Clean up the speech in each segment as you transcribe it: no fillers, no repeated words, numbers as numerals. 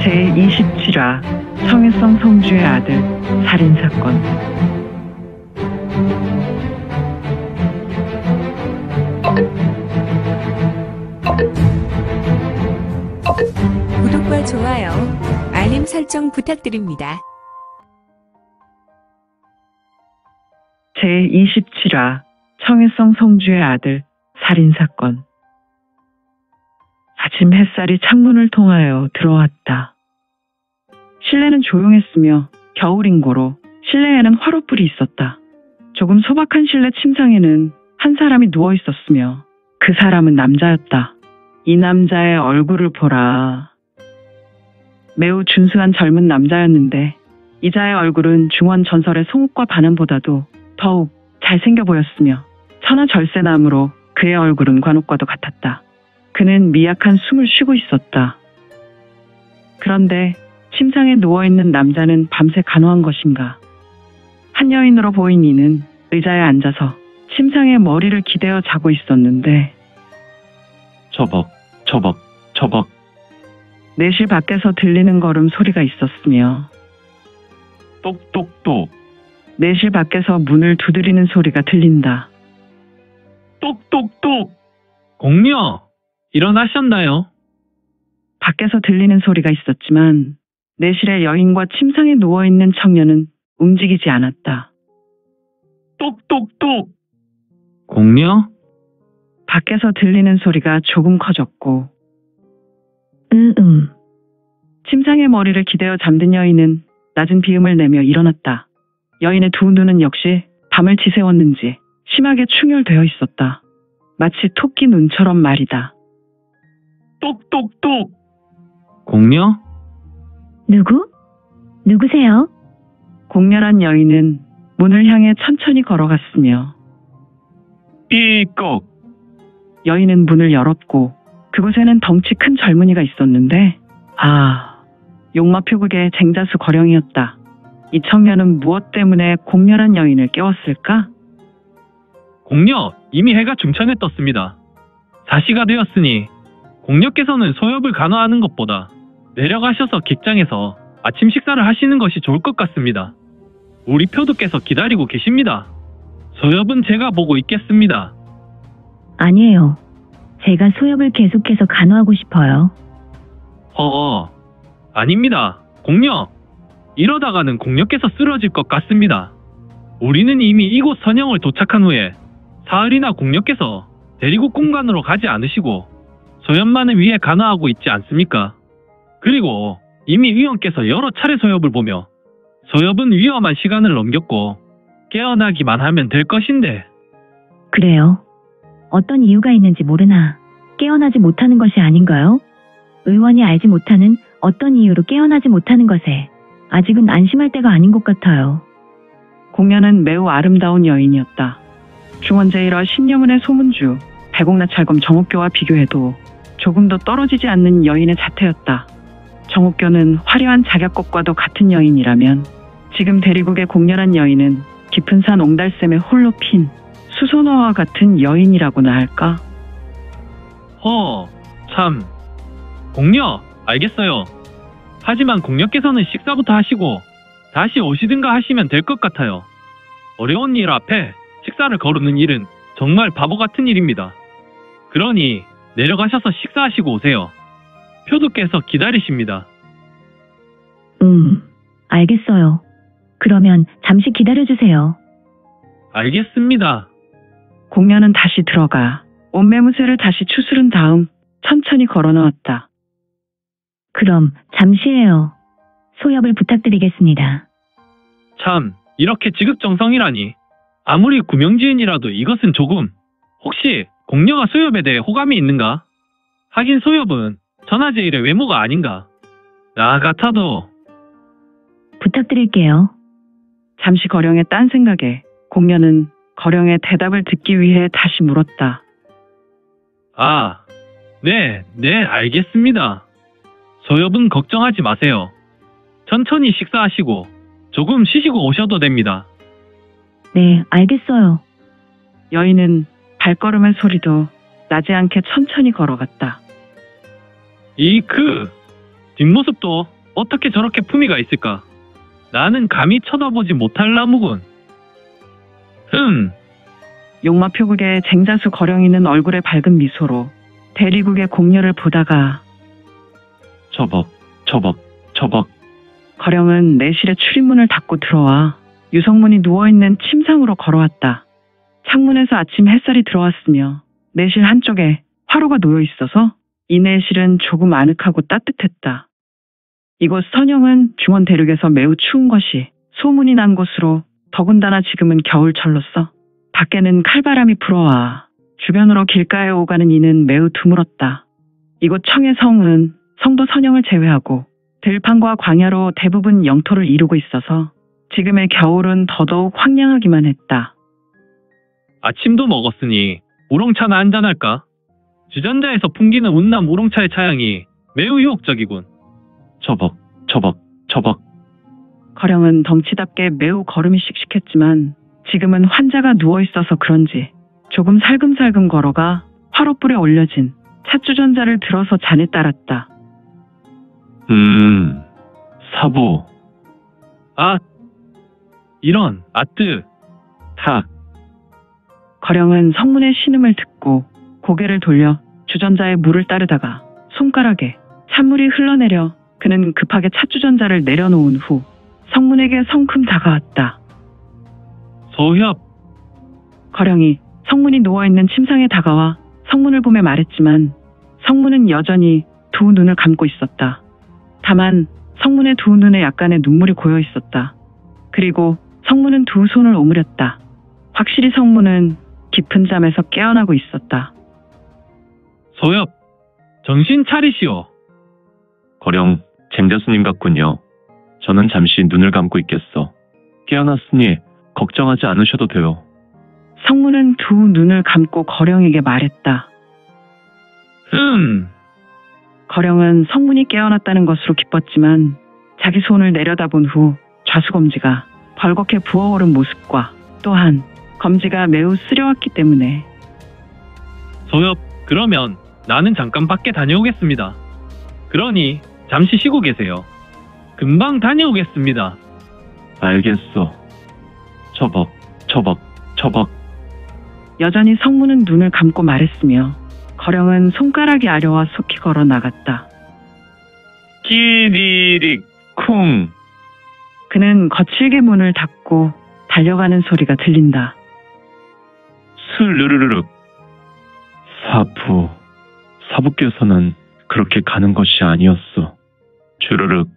제27화 청일성 성주의 아들 살인사건. 구독과 좋아요, 알림 설정 부탁드립니다. 제27화 청일성 성주의 아들 살인사건. 아침 햇살이 창문을 통하여 들어왔다. 실내는 조용했으며 겨울인고로 실내에는 화롯불이 있었다. 조금 소박한 실내 침상에는 한 사람이 누워 있었으며 그 사람은 남자였다. 이 남자의 얼굴을 보라. 매우 준수한 젊은 남자였는데 이자의 얼굴은 중원 전설의 송욱과 반환보다도 더욱 잘생겨 보였으며 천하절세남으로 그의 얼굴은 관옥과도 같았다. 그는 미약한 숨을 쉬고 있었다. 그런데 침상에 누워있는 남자는 밤새 간호한 것인가. 한 여인으로 보인 이는 의자에 앉아서 침상에 머리를 기대어 자고 있었는데 처벅. 내실 밖에서 들리는 걸음 소리가 있었으며 똑똑똑. 내실 밖에서 문을 두드리는 소리가 들린다. 똑똑똑. 공녀, 일어나셨나요? 밖에서 들리는 소리가 있었지만 내실의 여인과 침상에 누워있는 청년은 움직이지 않았다. 똑똑똑. 공녀? 밖에서 들리는 소리가 조금 커졌고 침상에 머리를 기대어 잠든 여인은 낮은 비음을 내며 일어났다. 여인의 두 눈은 역시 밤을 지새웠는지 심하게 충혈되어 있었다. 마치 토끼 눈처럼 말이다. 똑똑똑. 공녀? 누구세요? 공렬한 여인은 문을 향해 천천히 걸어갔으며 삐꺽. 여인은 문을 열었고 그곳에는 덩치 큰 젊은이가 있었는데 용마표국의 쟁자수 거령이었다. 이 청년은 무엇 때문에 공렬한 여인을 깨웠을까? 공녀, 이미 해가 중천에 떴습니다. 4시가 되었으니 공녀께서는 소엽을 간호하는 것보다 내려가셔서 객장에서 아침 식사를 하시는 것이 좋을 것 같습니다. 우리 표두께서 기다리고 계십니다. 소엽은 제가 보고 있겠습니다. 아니에요. 제가 소엽을 계속해서 간호하고 싶어요. 아닙니다. 공녀, 이러다가는 공녀께서 쓰러질 것 같습니다. 우리는 이미 이곳 선영을 도착한 후에 사흘이나 공녀께서 대리국 공간으로 가지 않으시고 소엽만을 위해 간호하고 있지 않습니까? 그리고 이미 위원께서 여러 차례 소엽을 보며 소엽은 위험한 시간을 넘겼고 깨어나기만 하면 될 것인데. 그래요. 어떤 이유가 있는지 모르나 깨어나지 못하는 것이 아닌가요? 의원이 알지 못하는 어떤 이유로 깨어나지 못하는 것에 아직은 안심할 때가 아닌 것 같아요. 공녀는 매우 아름다운 여인이었다. 중원 제1화 신녀문의 소문주 백옥나찰검 정옥교와 비교해도 조금도 떨어지지 않는 여인의 자태였다. 정옥교는 화려한 작약꽃과도 같은 여인이라면 지금 대리국의 공렬한 여인은 깊은 산 옹달샘에 홀로 핀 수소나와 같은 여인이라고나 할까? 참. 공녀, 알겠어요. 하지만 공녀께서는 식사부터 하시고 다시 오시든가 하시면 될 것 같아요. 어려운 일 앞에 식사를 거르는 일은 정말 바보 같은 일입니다. 그러니 내려가셔서 식사하시고 오세요. 표두께서 기다리십니다. 알겠어요. 그러면 잠시 기다려주세요. 알겠습니다. 공녀는 다시 들어가 옷매무새를 다시 추스른 다음 천천히 걸어나왔다. 그럼 잠시예요. 소엽을 부탁드리겠습니다. 참, 이렇게 지극정성이라니. 아무리 구명지인이라도 이것은 조금. 혹시 공녀가 소엽에 대해 호감이 있는가? 하긴 소엽은 천하제일의 외모가 아닌가. 나 같아도. 부탁드릴게요. 잠시 거령의 딴 생각에 공녀는 거령의 대답을 듣기 위해 다시 물었다. 네, 알겠습니다. 소엽은 걱정하지 마세요. 천천히 식사하시고 조금 쉬시고 오셔도 됩니다. 네, 알겠어요. 여인은 발걸음의 소리도 나지 않게 천천히 걸어갔다. 뒷모습도 어떻게 저렇게 품위가 있을까? 나는 감히 쳐다보지 못할 나무군. 용마표국의 쟁자수 거령이는 얼굴에 밝은 미소로 대리국의 공녀를 보다가 처벅. 거령은 내실의 출입문을 닫고 들어와 유성문이 누워있는 침상으로 걸어왔다. 창문에서 아침 햇살이 들어왔으며 내실 한쪽에 화로가 놓여 있어서 이 내실은 조금 아늑하고 따뜻했다. 이곳 선영은 중원 대륙에서 매우 추운 것이 소문이 난 곳으로 더군다나 지금은 겨울철로서 밖에는 칼바람이 불어와 주변으로 길가에 오가는 이는 매우 드물었다. 이곳 청의 성은 성도 선영을 제외하고 들판과 광야로 대부분 영토를 이루고 있어서 지금의 겨울은 더더욱 황량하기만 했다. 아침도 먹었으니 우롱차나 한잔할까? 주전자에서 풍기는 운남 우롱차의 차향이 매우 유혹적이군. 처벅. 거령은 덩치답게 매우 걸음이 씩씩했지만 지금은 환자가 누워있어서 그런지 조금 살금살금 걸어가 화롯불에 올려진 찻주전자를 들어서 잔에 따랐다. 사부. 이런, 탁. 거령은 성문의 신음을 듣고 고개를 돌려 주전자에 물을 따르다가 손가락에 찬물이 흘러내려 그는 급하게 찻주전자를 내려놓은 후 성문에게 성큼 다가왔다. 소협. 거령이 성문이 누워있는 침상에 다가와 성문을 보며 말했지만 성문은 여전히 두 눈을 감고 있었다. 다만 성문의 두 눈에 약간의 눈물이 고여 있었다. 그리고 성문은 두 손을 오므렸다. 확실히 성문은 깊은 잠에서 깨어나고 있었다. 소협, 정신 차리시오. 거령, 쟁자수님 같군요. 저는 잠시 눈을 감고 있겠어. 깨어났으니 걱정하지 않으셔도 돼요. 성문은 두 눈을 감고 거령에게 말했다. 거령은 성문이 깨어났다는 것으로 기뻤지만 자기 손을 내려다본 후 좌수검지가 벌겋게 부어오른 모습과 또한 검지가 매우 쓰려왔기 때문에 소협, 그러면 나는 잠깐 밖에 다녀오겠습니다. 그러니 잠시 쉬고 계세요. 금방 다녀오겠습니다. 알겠어. 처벅. 여전히 성문은 눈을 감고 말했으며 거령은 손가락이 아려와 속히 걸어 나갔다. 끼리릭 쿵. 그는 거칠게 문을 닫고 달려가는 소리가 들린다. 슬르르륵. 사부께서는 그렇게 가는 것이 아니었어. 주르륵.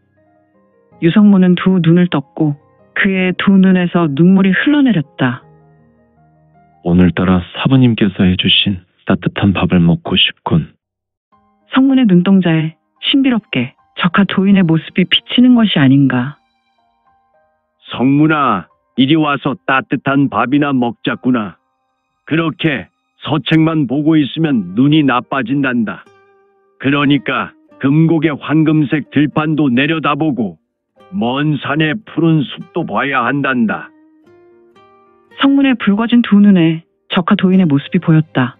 유성문은 두 눈을 떴고 그의 두 눈에서 눈물이 흘러내렸다. 오늘따라 사부님께서 해주신 따뜻한 밥을 먹고 싶군. 성문의 눈동자에 신비롭게 적하 도인의 모습이 비치는 것이 아닌가. 성문아, 이리 와서 따뜻한 밥이나 먹자꾸나. 그렇게 서책만 보고 있으면 눈이 나빠진단다. 그러니까 금곡의 황금색 들판도 내려다보고 먼 산의 푸른 숲도 봐야 한단다. 성문의 붉어진 두 눈에 적하 도인의 모습이 보였다.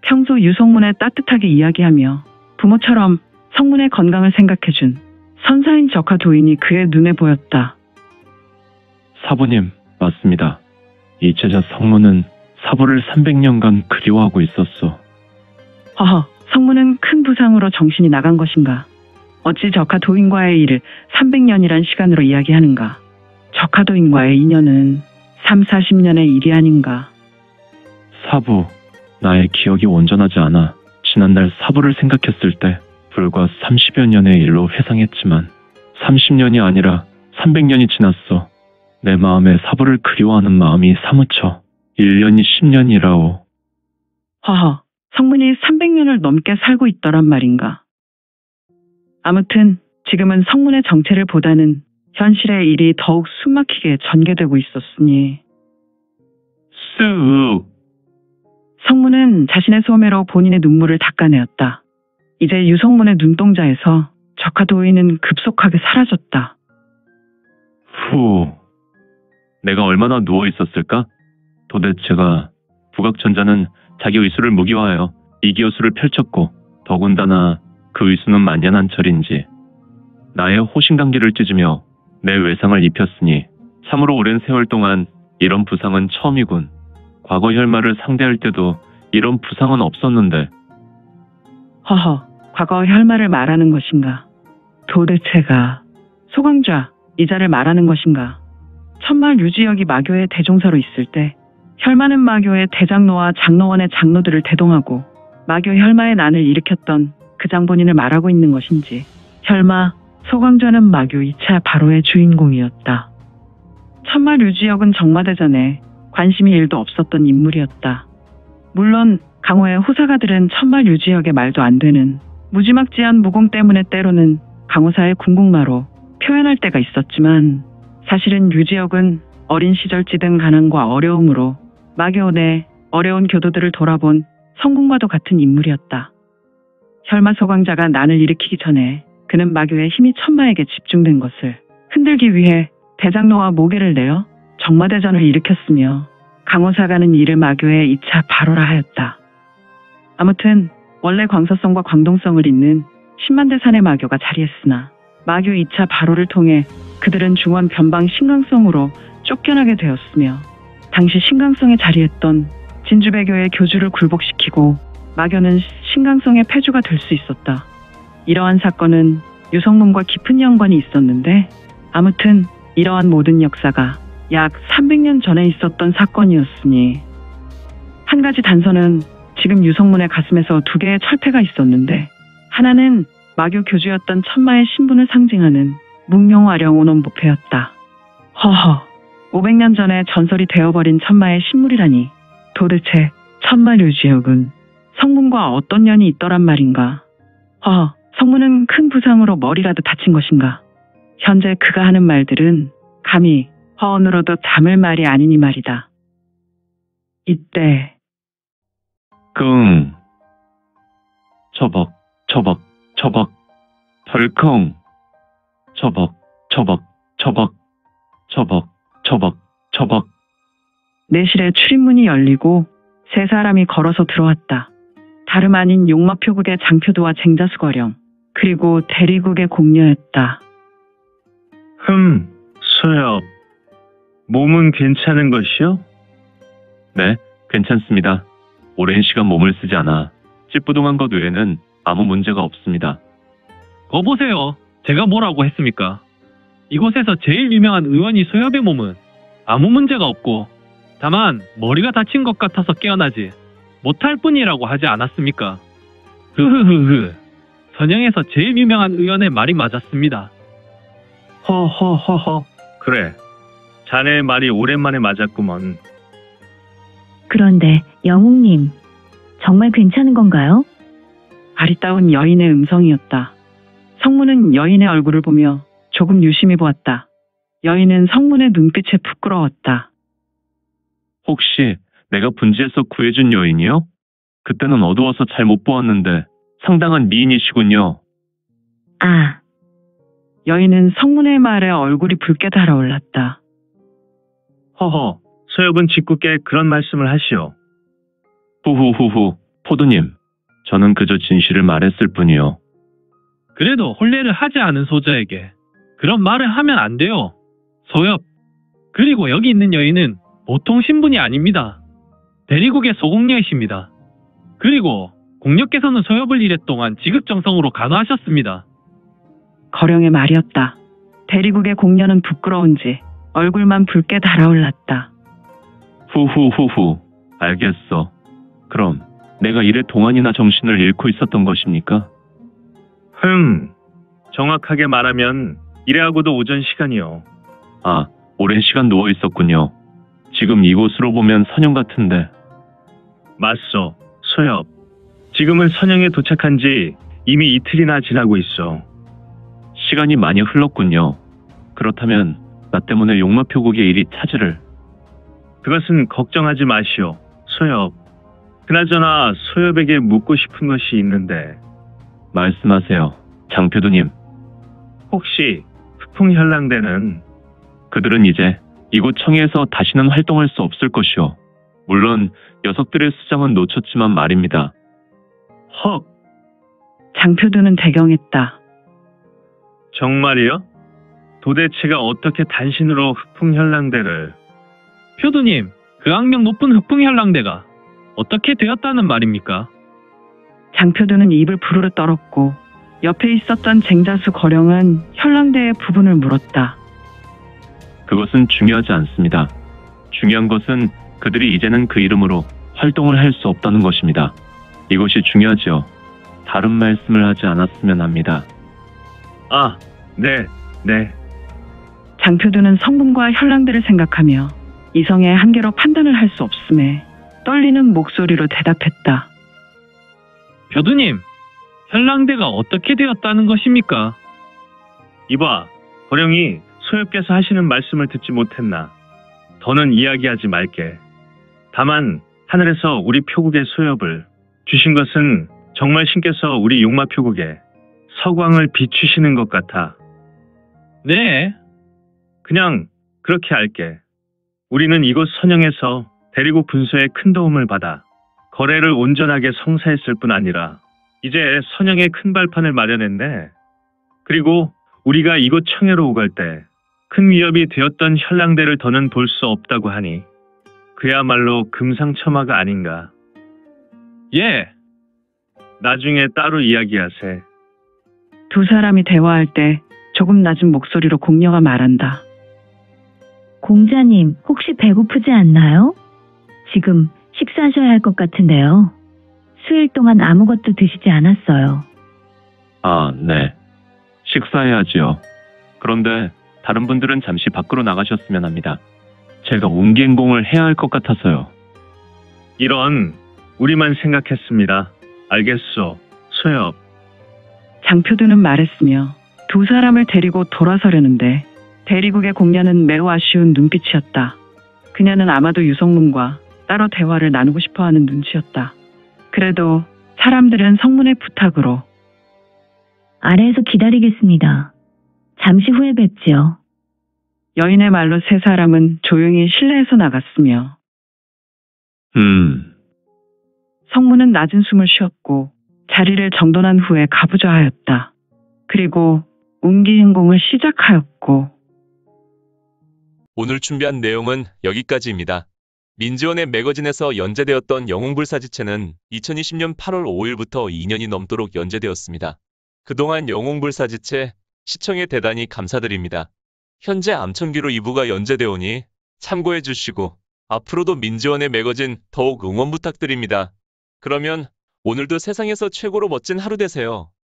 평소 유성문에 따뜻하게 이야기하며 부모처럼 성문의 건강을 생각해준 선사인 적하 도인이 그의 눈에 보였다. 사부님, 맞습니다. 이 제자 성문은 사부를 300년간 그리워하고 있었어. 허허, 성문은 큰 부상으로 정신이 나간 것인가? 어찌 적하 도인과의 일을 300년이란 시간으로 이야기하는가? 적하 도인과의 인연은 30-40년의 일이 아닌가? 사부, 나의 기억이 온전하지 않아 지난날 사부를 생각했을 때 불과 30여 년의 일로 회상했지만 30년이 아니라 300년이 지났어. 내 마음에 사부를 그리워하는 마음이 사무쳐 1년이 10년이라오. 허허, 성문이 300년을 넘게 살고 있더란 말인가? 아무튼 지금은 성문의 정체를 보다는 현실의 일이 더욱 숨막히게 전개되고 있었으니 쓱. 성문은 자신의 소매로 본인의 눈물을 닦아내었다. 이제 유성문의 눈동자에서 적하 도인은 급속하게 사라졌다. 후. 내가 얼마나 누워 있었을까? 도대체가 부각천자는 자기 의수를 무기화하여 이기여수를 펼쳤고 더군다나 그 의수는 만연한 철인지 나의 호신강기를 찢으며 내 외상을 입혔으니 참으로 오랜 세월 동안 이런 부상은 처음이군. 과거 혈마를 상대할 때도 이런 부상은 없었는데. 허허, 과거 혈마를 말하는 것인가? 도대체가 소강좌 이자를 말하는 것인가? 천말 유지혁이 마교의 대종사로 있을 때 혈마는 마교의 대장로와 장로원의 장로들을 대동하고 마교 혈마의 난을 일으켰던 그 장본인을 말하고 있는 것인지. 혈마 소강좌는 마교 2차 바로의 주인공이었다. 천말 유지혁은 정마대전에 관심이 1도 없었던 인물이었다. 물론 강호의 후사가들은 천말 유지혁의 말도 안 되는 무지막지한 무공 때문에 때로는 강호사의 궁극마로 표현할 때가 있었지만, 사실은 유지혁은 어린 시절 찌든 가난과 어려움으로 마교 내 어려운 교도들을 돌아본 성군과도 같은 인물이었다. 혈마 소강자가 난을 일으키기 전에 그는 마교의 힘이 천마에게 집중된 것을 흔들기 위해 대장로와 모계를 내어 정마대전을 일으켰으며, 강호사가는 이를 마교의 2차 바로라 하였다. 아무튼 원래 광서성과 광동성을 잇는 10만대 산의 마교가 자리했으나 마교 2차 바로를 통해 그들은 중원 변방 신강성으로 쫓겨나게 되었으며, 당시 신강성에 자리했던 진주배교의 교주를 굴복시키고 마교는 신강성의 패주가 될 수 있었다. 이러한 사건은 유성문과 깊은 연관이 있었는데, 아무튼 이러한 모든 역사가 약 300년 전에 있었던 사건이었으니, 한 가지 단서는 지금 유성문의 가슴에서 2개의 철패가 있었는데, 하나는 마교 교주였던 천마의 신분을 상징하는 묵룡화령 온원부패였다. 허허, 500년 전에 전설이 되어버린 천마의 신물이라니, 도대체 천마 유지혁은 성문과 어떤 연이 있더란 말인가? 허허, 성문은 큰 부상으로 머리라도 다친 것인가? 현재 그가 하는 말들은 감히 허언으로도 담을 말이 아니니 말이다. 이때 끙. 처벅, 처벅, 처벅. 덜컹. 처벅, 처벅, 처벅. 처벅, 처벅, 처벅. 내실의 출입문이 열리고 3사람이 걸어서 들어왔다. 다름 아닌 용마표국의 장표두와 쟁자수거령, 그리고 대리국의 공녀였다. 소엽. 몸은 괜찮은 것이요? 네, 괜찮습니다. 오랜 시간 몸을 쓰지 않아 찌뿌둥한 것 외에는 아무 문제가 없습니다. 거 보세요. 제가 뭐라고 했습니까? 이곳에서 제일 유명한 의원이 소엽의 몸은 아무 문제가 없고, 다만 머리가 다친 것 같아서 깨어나지 못할 뿐이라고 하지 않았습니까? 흐흐흐흐. 선영에서 제일 유명한 의원의 말이 맞았습니다. 허허허허. 그래. 자네의 말이 오랜만에 맞았구먼. 그런데 영웅님, 정말 괜찮은 건가요? 아리따운 여인의 음성이었다. 성문은 여인의 얼굴을 보며 조금 유심히 보았다. 여인은 성문의 눈빛에 부끄러웠다. 혹시 내가 분지에서 구해준 여인이요? 그때는 어두워서 잘 못 보았는데 상당한 미인이시군요. 아, 여인은 성문의 말에 얼굴이 붉게 달아올랐다. 허허. 소엽은 짓궂게 그런 말씀을 하시오. 후후후후. 포도님, 저는 그저 진실을 말했을 뿐이요. 그래도 혼례를 하지 않은 소자에게 그런 말을 하면 안 돼요. 소엽. 그리고 여기 있는 여인은 보통 신분이 아닙니다. 대리국의 소공녀이십니다. 그리고 공녀께서는 소엽을 1회 동안 지극정성으로 간호하셨습니다. 거령의 말이었다. 대리국의 공녀는 부끄러운지 얼굴만 붉게 달아올랐다. 후후후후. 알겠어. 그럼 내가 이래 동안이나 정신을 잃고 있었던 것입니까? 정확하게 말하면 이래하고도 오전 시간이요. 아, 오랜 시간 누워 있었군요. 지금 이곳으로 보면 선영 같은데. 맞소. 소엽. 지금은 선영에 도착한 지 이미 이틀이나 지나고 있어. 시간이 많이 흘렀군요. 그렇다면 나 때문에 용마표국의 일이 차질을. 그것은 걱정하지 마시오. 소엽. 그나저나 소엽에게 묻고 싶은 것이 있는데, 말씀하세요. 장표두님. 혹시 흑풍현랑대는? 그들은 이제 이곳 청해에서 다시는 활동할 수 없을 것이오. 물론 녀석들의 수장은 놓쳤지만 말입니다. 헉. 장표두는 대경했다. 정말이요? 도대체가 어떻게 단신으로 흑풍현랑대를... 표두님, 그 악명 높은 흑풍현랑대가 어떻게 되었다는 말입니까? 장표두는 입을 부르르 떨었고 옆에 있었던 쟁자수 거령은 현랑대의 부분을 물었다. 그것은 중요하지 않습니다. 중요한 것은 그들이 이제는 그 이름으로 활동을 할 수 없다는 것입니다. 이것이 중요하지요. 다른 말씀을 하지 않았으면 합니다. 아, 네. 장표두는 성분과 현랑대를 생각하며 이성의 한계로 판단을 할 수 없음에 떨리는 목소리로 대답했다. 표두님, 현랑대가 어떻게 되었다는 것입니까? 이봐, 거령이 소엽께서 하시는 말씀을 듣지 못했나. 더는 이야기하지 말게. 다만 하늘에서 우리 표국의 소엽을 주신 것은 정말 신께서 우리 용마 표국에 서광을 비추시는 것 같아. 네, 그냥 그렇게 알게. 우리는 이곳 선영에서 대리국 분소에 큰 도움을 받아 거래를 온전하게 성사했을 뿐 아니라 이제 선영에 큰 발판을 마련했네. 그리고 우리가 이곳 청해로 오갈 때 큰 위협이 되었던 현랑대를 더는 볼 수 없다고 하니 그야말로 금상첨화가 아닌가. 예, 나중에 따로 이야기하세. 두 사람이 대화할 때 조금 낮은 목소리로 공녀가 말한다. 공자님, 혹시 배고프지 않나요? 지금 식사하셔야 할 것 같은데요. 수일 동안 아무것도 드시지 않았어요. 아, 네. 식사해야지요. 그런데 다른 분들은 잠시 밖으로 나가셨으면 합니다. 제가 운기행공을 해야 할 것 같아서요. 이런, 우리만 생각했습니다. 알겠소, 소엽. 장표두는 말했으며 두 사람을 데리고 돌아서려는데 대리국의 공녀는 매우 아쉬운 눈빛이었다. 그녀는 아마도 유성문과 따로 대화를 나누고 싶어하는 눈치였다. 그래도 사람들은 성문의 부탁으로 아래에서 기다리겠습니다. 잠시 후에 뵙지요. 여인의 말로 세 사람은 조용히 실내에서 나갔으며 성문은 낮은 숨을 쉬었고 자리를 정돈한 후에 가부좌하였다. 그리고 운기행공을 시작하였고 오늘 준비한 내용은 여기까지입니다. 민지원의 매거진에서 연재되었던 영웅불사지체는 2020년 8월 5일부터 2년이 넘도록 연재되었습니다. 그동안 영웅불사지체 시청에 대단히 감사드립니다. 현재 암천기로 2부가 연재되오니 참고해 주시고 앞으로도 민지원의 매거진 더욱 응원 부탁드립니다. 그러면 오늘도 세상에서 최고로 멋진 하루 되세요.